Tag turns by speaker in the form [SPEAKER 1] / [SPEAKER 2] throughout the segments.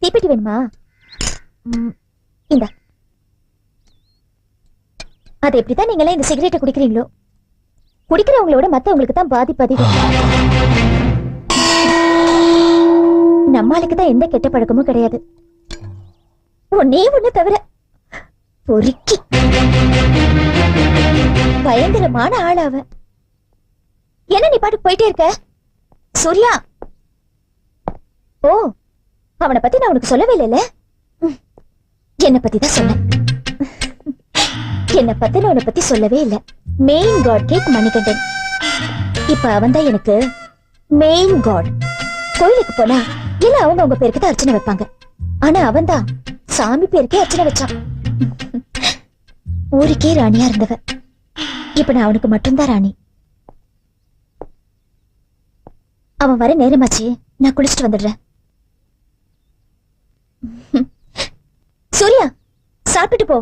[SPEAKER 1] தீப்பெட்டி வேணுமா? இந்த அது எப்படிதான் நீங்களே இந்த சிகரெட்டை குடிக்கிறீங்களோ, குடிக்கிறவங்களோட மத்தவங்களுக்கு தான் பாதிப்பு அதிகம். நம்மளுக்கு தான் எந்த கெட்ட பழக்கமும் கிடையாது. ஒன்னே ஒண்ணு தவிர பொறுக்கி பயங்கரமான ஆள் அவ. என்ன நீ பாட்டு போயிட்டே இருக்க சூர்யா? ஓ, அவனை பத்தி நான் உனக்கு சொல்லவே இல்லைல்ல. என்னை பத்தி தான் சொன்னேன். என்னை பத்தி நான் உன்னை பத்தி சொல்லவே இல்லை. மெயின் காட் கேட் மணிகண்டன். இப்ப அவன் தான் எனக்கு மெயின் காட். கோயிலுக்கு போனா இல்ல அவங்க உங்க பேருக்கு தான் அர்ச்சனை வைப்பாங்க. ஆனா அவன் தான் சாமி பேருக்கே அர்ச்சனை வச்சான். ஊருக்கே ராணியா இருந்தவ. இப்ப நான் அவனுக்கு மட்டும்தான் ராணி. அவன் வர நேரமாச்சு, நான் குளிச்சுட்டு வந்துடுறேன். சூர்யா, சாப்பிட்டு போ.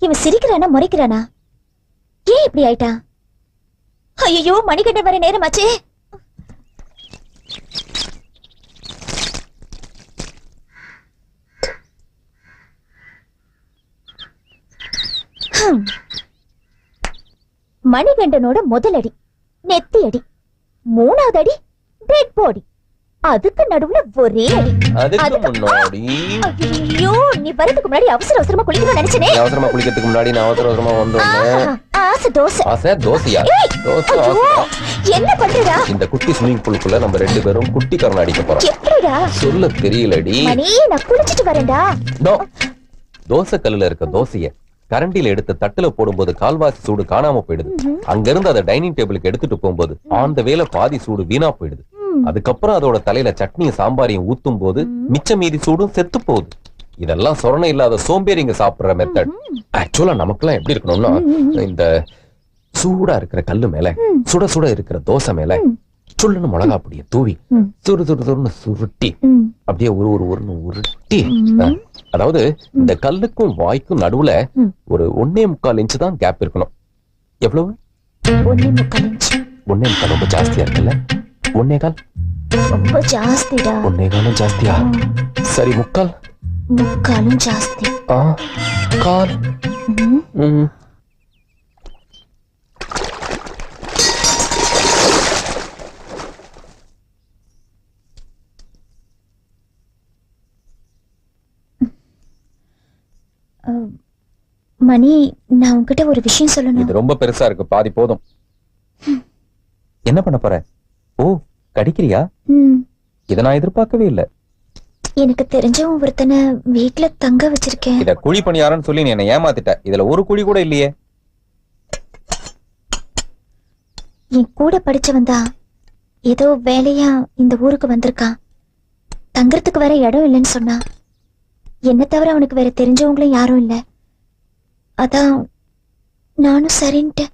[SPEAKER 1] இவன் சிரிக்கிறானா முறைக்கிறானா? ஏன் இப்படி ஆயிட்டா? ஐயோ, மணிகண்டன் வர நேரமாச்சே. மணிகண்டனோட முதல் அடி நெத்தி அடி, மூணாவது அடி டெட் பாடி, அதுக்கு நடுவுல ஒரே அடி.
[SPEAKER 2] அதுக்கு முன்னாடி
[SPEAKER 1] ஐயோ, நீ வரதுக்கு முன்னாடி அவசர அவசரமா குளிக்கணும்னு நினைச்சனே.
[SPEAKER 2] அவசரமா குளிக்கிறதுக்கு முன்னாடி நான் அவசரமா வந்தேன்.
[SPEAKER 1] ஆசை தோசை.
[SPEAKER 2] ஆசை தோசையா? தோசை
[SPEAKER 1] என்ன பண்றடா?
[SPEAKER 2] இந்த குட்டி ஸ்விமிங் பூலுக்குள்ள நம்ம ரெண்டு பேரும் குட்டி கரண அடிக்க போறோம்.
[SPEAKER 1] எப்படிடா?
[SPEAKER 2] சொல்ல தெரியலடி.
[SPEAKER 1] மணி, நான் குளிச்சிட்டு வரேன்டா.
[SPEAKER 2] தோசை கல்லுல இருக்க தோசைய கரண்டில எடுத்து தட்டுல போடும்போது கால்வாசி சூடு காணாம போயிடுது. அங்க இருந்து அதை டைனிங் டேபிளுக்கு எடுத்துட்டு போகும்போது அந்த வேலை பாதி சூடு வீணா போயிடுது. அதுக்கப்புறம் அதோட தலையில சட்னியும் சாம்பாரையும் ஊத்தும் போது மிச்ச மீதி சூடும் செத்து போகுது. இதெல்லாம் சொரணை இல்லாத சோம்பேறிங்க சாப்பிடுற மெத்தட். ஆக்சுவலா நமக்கெல்லாம் எப்படி இருக்கணும்னா, இந்த சூடா இருக்கிற கல்லு மேல சுட சுட இருக்கிற தோசை மேல சுள்ளுன்னு மிளகா அப்படியே தூவி சுடு சுடு சுடுன்னு சுருட்டி அப்படியே ஒரு உருட்டி, அதாவது இந்த கல்லுக்கும் வாய்க்கும் நடுவுல ஒரு 1.25 இன்ச்சு தான் கேப் இருக்கணும். எவ்வளவு?
[SPEAKER 1] 1.25 இன்ச்சு.
[SPEAKER 2] 1.25 ரொம்ப ஜாஸ்தியா இருக்குல்ல? 1.25
[SPEAKER 1] ரொம்ப ஜாஸ்திடா.
[SPEAKER 2] 1.25 ஜாஸ்தியா? சரி,
[SPEAKER 1] முக்காலும் ஜாஸ்தி.
[SPEAKER 2] கால்.
[SPEAKER 1] மணி, நான் உன்கிட்ட ஒரு விஷயம் சொல்லணும்.
[SPEAKER 2] இது ரொம்ப பெருசா இருக்கு, பாதி போதும். என்ன பண்ண போற? ஓ, கடிக்கிறியா? இத நான் எதிர்பார்க்கவே இல்ல.
[SPEAKER 1] எனக்கு தெரிஞ்சவன் ஒருத்தனை வீட்டுல தங்க வச்சிருக்கேன்.
[SPEAKER 2] இத குழி பணியாரன்னு சொல்லி நீ என்ன ஏமாத்திட்ட. இதுல ஒரு குழி கூட இல்லையே.
[SPEAKER 1] என் கூட படிச்சவன் தான் ஏதோ வேலையா இந்த ஊருக்கு வந்திருக்கான். தங்கறதுக்கு வேற இடம் இல்லைன்னு சொன்னா. என்ன தவிர அவனுக்கு வேற தெரிஞ்சவங்களும் யாரும் இல்ல. அதான் நானும் சரின்ட்டு.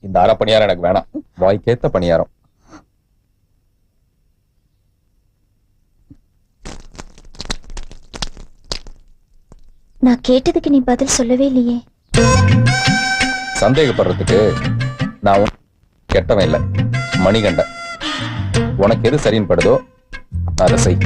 [SPEAKER 2] இந்த அரை பணியாரம் எனக்கு வேணாம். வாய்க்கேத்த பணியாரம்.
[SPEAKER 1] நான் கேட்டதுக்கு நீ பதில் சொல்லவே இல்லையே.
[SPEAKER 2] சந்தேகப்படுறதுக்கு நான் கெட்டவன் இல்ல, மணிகண்டன். உனக்கு எது சரின்னு படுதோ அதை செய்.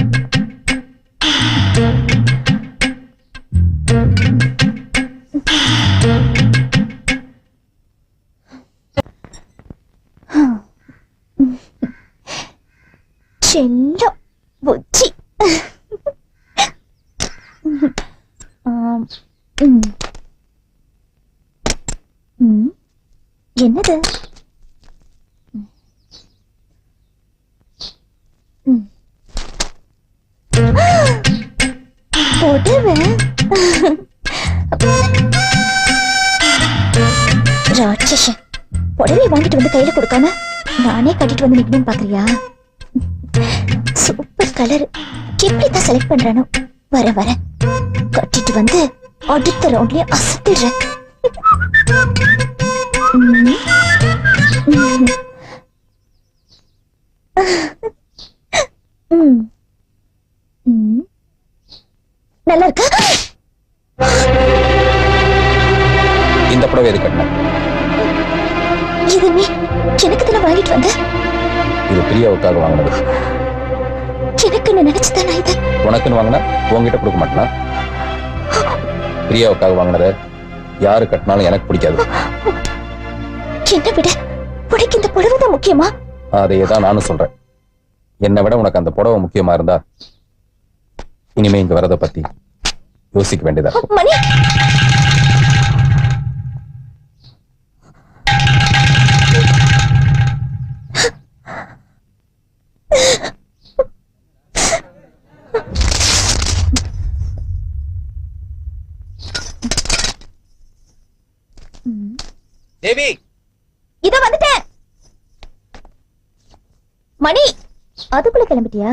[SPEAKER 1] செல்லம் புச்சி. என்னது? புடவை. ராட்சசன், புடவை வாங்கிட்டு வந்து கையில கொடுக்காம நானே கட்டிட்டு வந்து நிக்கணும்னு பாக்குறியா? Super colour. எப்படிதான் செலக்ட் பண்றானோ. வர வர கட்டிட்டு வந்து அடுத்த ரவுண்ட்லயே அசத்திடுறேன். நல்லா இருக்கா?
[SPEAKER 2] இந்த புடவை எது கட்டின?
[SPEAKER 1] இது நீ எனக்கு தானே வாங்கிட்டு வந்த?
[SPEAKER 2] இது பிரியாவுக்காக வாங்கினது.
[SPEAKER 1] எனக்குன்னு நினைச்சுதானா இது?
[SPEAKER 2] உனக்குன்னு வாங்கினா உங்ககிட்ட கொடுக்க மாட்டேனா? பிரியாவுக்காக வாங்கினத யாரு கட்டினாலும் எனக்கு பிடிக்காது.
[SPEAKER 1] என்ன விட உனக்கு இந்த புடவை தான் முக்கியமா?
[SPEAKER 2] அதையேதான் நானும் சொல்றேன். என்னை விட உனக்கு அந்த புடவை முக்கியமா இருந்தா இனிமே இங்க வரத பத்தி யோசிக்க வேண்டியதா இருக்கும்.
[SPEAKER 1] மணி,
[SPEAKER 2] தேவி,
[SPEAKER 1] இதோ வந்துட்டேன். மணி, அதுக்குள்ள கிளம்பிட்டியா?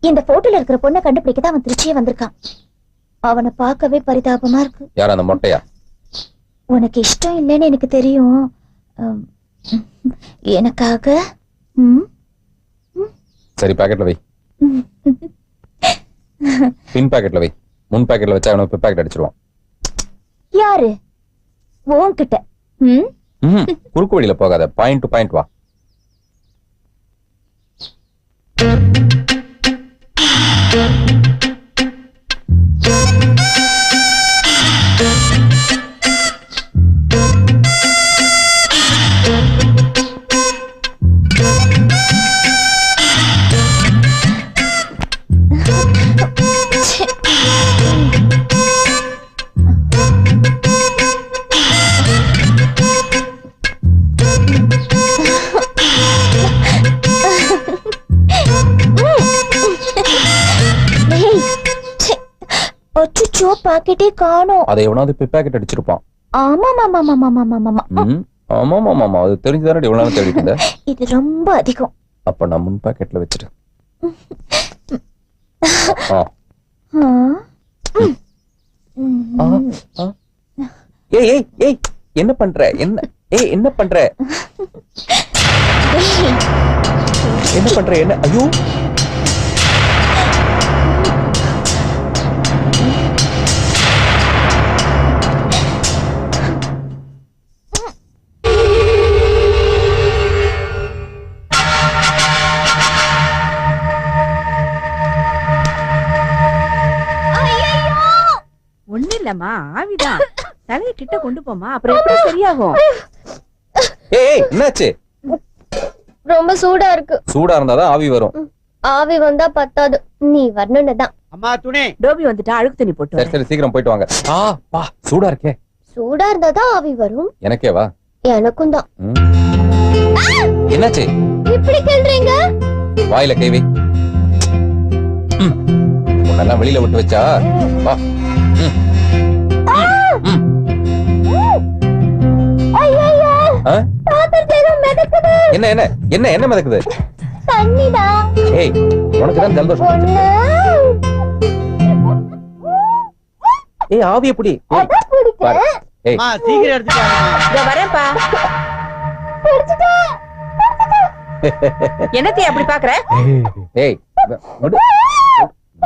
[SPEAKER 1] இந்த போட்டோல இருக்கிற பொண்ணை கண்டுபிடிக்க தான் அவன் திருச்சியே வந்திருக்கான். அவனை பார்க்கவே பரிதாபமா இருக்கு.
[SPEAKER 2] யார் அந்த மொட்டையா?
[SPEAKER 1] உனக்கு இஷ்டம் இல்லைன்னு எனக்கு தெரியும். எனக்காக
[SPEAKER 2] சரி, பாக்கெட்ல வை. பின் பாக்கெட்ல வை. முன் பாக்கெட்ல வச்சா அவனுக்கு பின் பாக்கெட் அடிச்சிருவான்.
[SPEAKER 1] யாரு? உன்கிட்ட?
[SPEAKER 2] குறுக்கு வழியில போகாத, பாயிண்ட் டு பாயிண்ட் வா.
[SPEAKER 1] பாக்கெட்டே காணோம்.
[SPEAKER 2] அதை எவனாவது பின் பாக்கெட் அடிச்சிருப்பான்.
[SPEAKER 1] ஆமா மாமா மாமா மாமா மாமா.
[SPEAKER 2] ஆமா மாமா மாமா, அது தெரிஞ்சுதானே இவ்வளவு நேரம் தேடிட்டு இருந்த?
[SPEAKER 1] இது ரொம்ப அதிகம்.
[SPEAKER 2] அப்ப நான் முன் பாக்கெட்ல வச்சிரு. ஏய் ஏய் ஏய், என்ன பண்ற? என்ன ஏய், என்ன பண்ற? என்ன பண்ற? என்ன? ஐயோ,
[SPEAKER 3] இல்லம்மா, ஆவிதான். தலையை கிட்ட கொண்டு போமா, அப்புறம் எப்படி சரியாகும்?
[SPEAKER 2] ஏய், என்னாச்சு?
[SPEAKER 1] ரொம்ப சூடா இருக்கு.
[SPEAKER 2] சூடா இருந்தாதான் ஆவி வரும்.
[SPEAKER 1] ஆவி வந்தா பத்தாது, நீ வரணும்னுதான்.
[SPEAKER 4] அம்மா துணி.
[SPEAKER 3] டோபி வந்துட்டா, அழுக்கு தண்ணி போட்டு.
[SPEAKER 2] சரி சரி, சீக்கிரம் போயிட்டு வாங்க. பா, சூடா இருக்கே.
[SPEAKER 1] சூடா இருந்தாதான் ஆவி வரும்.
[SPEAKER 2] எனக்கே வா.
[SPEAKER 1] எனக்கும் தான்.
[SPEAKER 2] என்னாச்சு?
[SPEAKER 1] இப்படி கேள்றீங்க?
[SPEAKER 2] வாயில கை வை. உன்னெல்லாம் வெளியில விட்டு வச்சா வா. என்ன என்ன என்ன என்ன மிதக்குது?
[SPEAKER 1] தண்ணிதான்.
[SPEAKER 2] ஏய், உனக்கு தான் ஜலதோஷம். ஏய், ஆவி எப்படி? ஏய்,
[SPEAKER 4] அம்மா சீக்கிரம் எடுத்துட்டு
[SPEAKER 3] வரேன்ப்பா. என்னத்தை அப்படி பாக்குற?
[SPEAKER 2] ஏய்,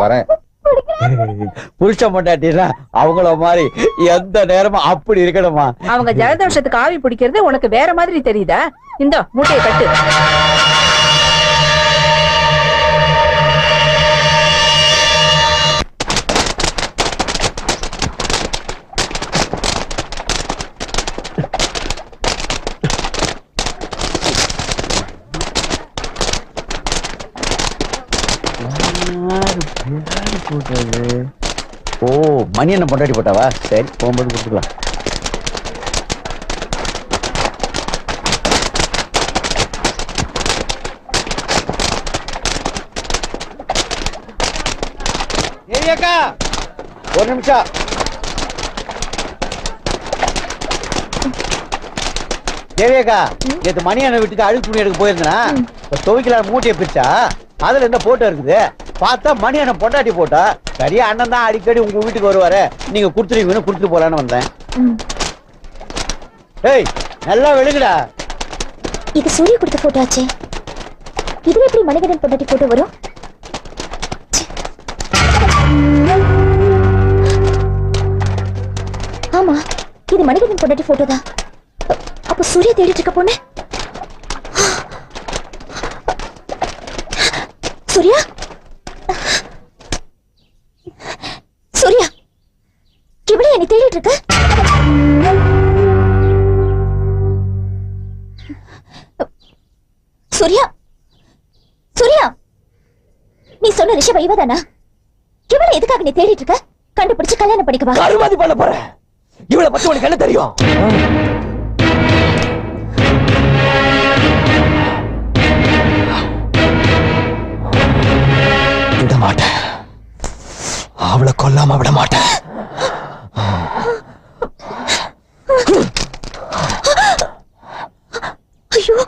[SPEAKER 2] வரேன்.
[SPEAKER 4] புருஷ பொண்டாட்டினா அவங்கள மாதிரி எந்த நேரமும் அப்படி இருக்கணுமா?
[SPEAKER 3] அவங்க ஜலதோஷத்துக்கு ஆவி பிடிக்கிறது உனக்கு வேற மாதிரி தெரியுதா? இந்த மூட்டையை கட்டு.
[SPEAKER 4] ஓ, மணி என்ன பொண்டாட்டி போட்டாவா? சரி, போகும்போது கொடுத்துக்கலாம். ஏரியாக்கா, ஒரு நிமிஷம். தேவியக்கா, நேற்று மணி அண்ணன் விட்டுட்டு அழுக்கு துணி எடுக்க போயிருந்தா துவைக்கலாம் மூட்டையை பிரிச்சா அதுல என்ன போட்டோ இருக்குது. பார்த்தா மணி அண்ணன் பொண்டாட்டி போட்டா. சரியா, அண்ணன் தான் அடிக்கடி உங்க வீட்டுக்கு வருவாரு, நீங்க குடுத்துருவீங்கன்னு குடுத்துட்டு போலான்னு வந்தேன். ஏய், நல்லா வெளுங்கடா.
[SPEAKER 1] இது சூரிய கொடுத்த போட்டோ ஆச்சே. இதுல எப்படி மணிகண்டன் பொண்டாட்டி போட்டோ வரும்? ஆமா, இது மணிகண்டன் பொண்டாட்டி போட்டோ தான். அப்ப சூர்யா தேடிட்டு இருக்க பொண்ணு. சூர்யா, சூர்யா, இவளே என்னை தேடிட்டு இருக்க? சூர்யா, சூர்யா, நீ சொன்ன ரிஷப இவதானா? இவளை எதுக்காக நீ தேடிட்டு இருக்க? கண்டுபிடிச்சு கல்யாணம் பண்ணிக்கவா?
[SPEAKER 5] அருமாதி பண்ண போறேன். இவளை பத்தி உனக்கு என்ன தெரியும்? விட மாட்டேன், அவளை கொல்லாம விட மாட்டேன்.
[SPEAKER 1] ஐயோ,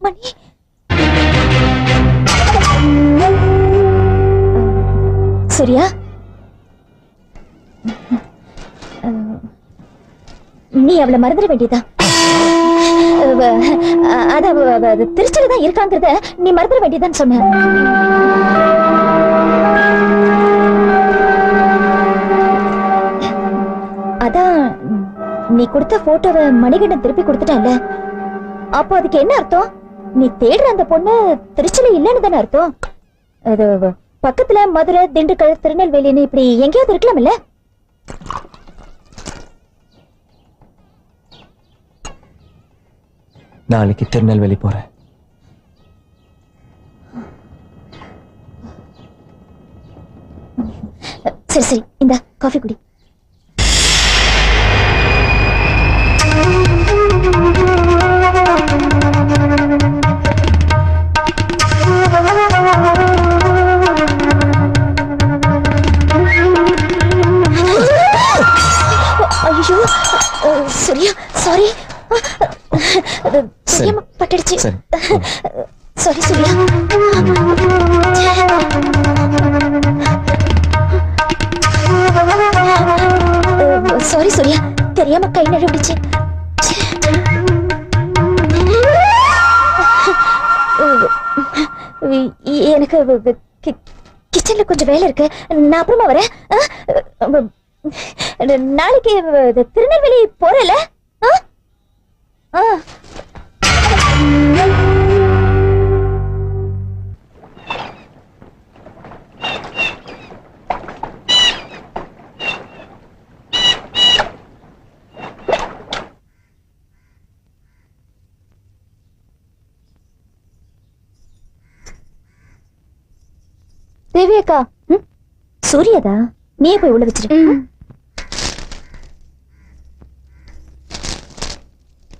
[SPEAKER 1] மணி, சூர்யா, நீ அவளை மறந்துட வேண்டியதா? திருச்சியில தான் இருக்காங்கிறத நீ மறந்துட வேண்டியதான்னு சொன்ன. அதான் நீ கொடுத்த போட்டோவை மணிகண்டன் திருப்பி கொடுத்துட்டல. அப்போ அதுக்கு என்ன அர்த்தம்? நீ தேடுற அந்த பொண்ணு திருச்சியில இல்லன்னு தானே அர்த்தம். அது பக்கத்துல மதுரை, திண்டுக்கல், திருநெல்வேலின்னு இப்படி எங்கேயாவது இருக்கலாம்ல?
[SPEAKER 5] நாளைக்கு திருநெல்வேலி போறேன்.
[SPEAKER 1] சரி சரி, இந்த காஃபி குடி. ஐயோ சூர்யா, சாரி. தெரியாம பட்டுடுச்சு. சாரி சூர்யா. சாரி சூர்யா, தெரியாம கை நழுவிடுச்சு. எனக்கு கிச்சன்ல கொஞ்சம் வேலை இருக்கு, நான் அப்புறமா வரேன். நாளைக்கு திருநெல்வேலி போறல? தேவி அக்கா, சூர்யாதா? நீயே போய் உள்ள வச்சிரு.